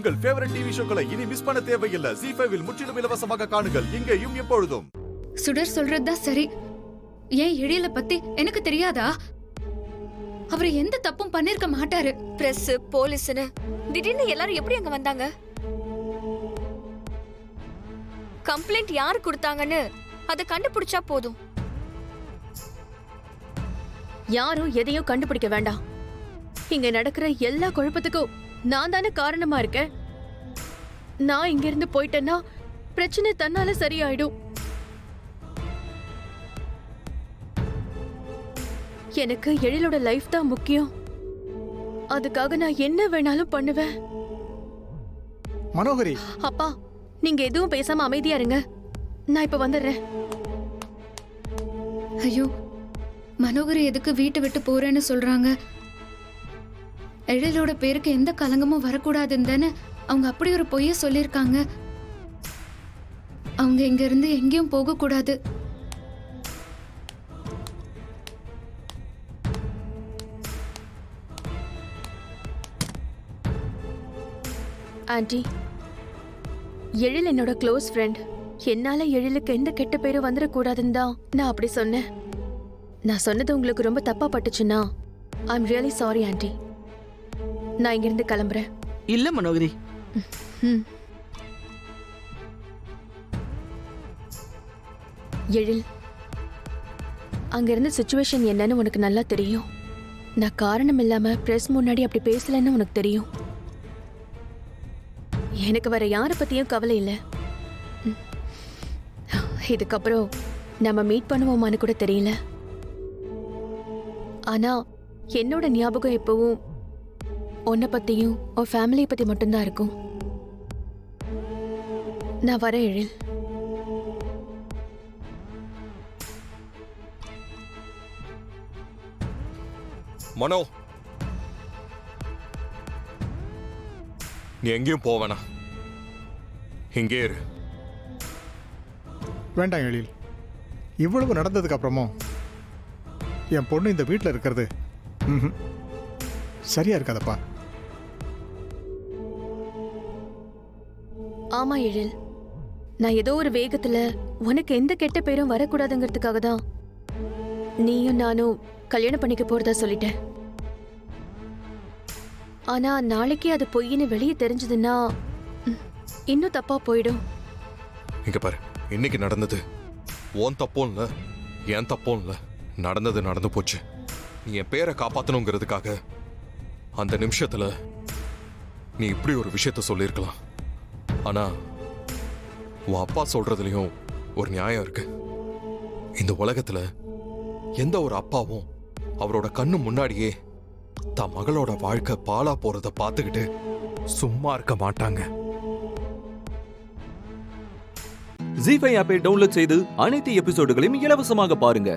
உங்கள் favourite TV ஷோக்களை இனி miss பண்ண தேவையில்லை. ZEE5 இல் முற்றிலும் இலவசமாக காணுங்கள். இங்கேயும் எப்பொழுதும். சுடர் சொல்றதுதான் சரி. ஏன் எழில பத்தி எனக்கு தெரியாதா? அவர் எந்த தப்பும் பண்ணிருக்க மாட்டாரு. பிரஸ், போலீஸ்னு திடீர்னு எல்லாரும் எப்படி அங்க வந்தாங்க? கம்ப்ளைண்ட் யாரு கொடுத்தாங்கன்னு அதை கண்டுபிடிச்சா போதும். யாரும் எதையும் கண்டுபிடிக்க வேண்டாம். இங்க நடக்கிற எல்லா குழப்பத்துக்கும் நான் தானே காரணமா இருக்கேன். நான் இங்க இருந்து போயிட்டேன்னா பிரச்சனை தன்னால சரியாயிடும். எனக்கு எழிலோட லைஃப் தான் முக்கியம். அதுக்காக நான் என்ன வேணாலும் பண்ணுவேன். மனோகரி, அப்பா, நீங்க எதுவும் பேசாம அமைதியா இருங்க. நான் இப்ப வந்துடுறேன். ஐயோ, மனோகரி எதுக்கு வீட்டை விட்டு போறேன்னு சொல்றாங்க? எழிலோட பேருக்கு எந்த கலங்கமும் வரக்கூடாதுன்னு தானே அவங்க அப்படி ஒரு பொய்ய சொல்லிருக்காங்க. அவங்க இங்க இருந்து எங்கேயும் போக கூடாது. ஆண்டி, எழில் என்னோட க்ளோஸ் ஃப்ரெண்ட். என்னால எழிலுக்கு எந்த கெட்ட பேரும் வந்துடக்கூடாதுன்னு தான் நான் அப்படி சொன்னேன். நான் சொன்னது உங்களுக்கு ரொம்ப தப்பா பட்டுச்சுன்னா I am really sorry aunty. நான் இங்கிருந்து கிளம்புறேன். இல்ல மனோகரி, எழில், அங்க இருந்த சிச்சுவேஷன் என்னன்னு உனக்கு நல்லா தெரியும். நான் காரணம் இல்லாம பிரஸ் முன்னாடி அப்படி பேசலன்னு உனக்கு தெரியும். எனக்கு வேற யாரை பத்தியும் கவலை இல்லை. இதுக்கப்புறம் நம்ம மீட் பண்ணுவோமான்னு கூட தெரியல. ஆனா என்னோட ஞாபகம் எப்பவும் உன்னை பத்தியும் உன் ஃபேமிலியை பத்தி மட்டும்தான் இருக்கும். நான் வரேன் எழில். மனோ, நீ எங்கேயும் போவனா, இங்கே இரு. வேண்டாம் எழில். இவ்வளவு நடந்ததுக்கு அப்புறமும் என் பொண்ணு இந்த வீட்டில் இருக்கிறது சரியா இருக்காதப்பா. ஆமா எழில், நான் ஏதோ ஒரு வேகத்துல உனக்கு எந்த கெட்ட பேரும் வரக்கூடாதுங்கிறதுக்காக தான் நீயும் நானும் கல்யாணம் பண்ணிக்க போறதா சொல்லிட்டேன். ஆனா நாளைக்கு அது பொய்ன்னு வெளியே தெரிஞ்சதுன்னா இன்னும் தப்பா போயிடும். இங்க பாரு, இன்னைக்கு நடந்தது உன் தப்பும் இல்ல, என் தப்பும் இல்ல. நடந்தது நடந்து போச்சு. நீ என் பேரை காப்பாத்தணுங்கிறதுக்காக அந்த நிமிஷத்துல நீ இப்படி ஒரு விஷயத்த சொல்லியிருக்கலாம். ஆனா உன் அப்பா சொல்றதுலயும் ஒரு நியாயம் இருக்கு. இந்த உலகத்துல எந்த ஒரு அப்பாவும் அவரோட கண்ணு முன்னாடியே தன் மகளோட வாழ்க்கை பாலா போறத பார்த்துக்கிட்டு சும்மா இருக்க மாட்டாங்க. ZEE5 ஆப்பை டவுன்லோட் செய்து அனைத்து எபிசோடுகளையும் இலவசமாக பாருங்க.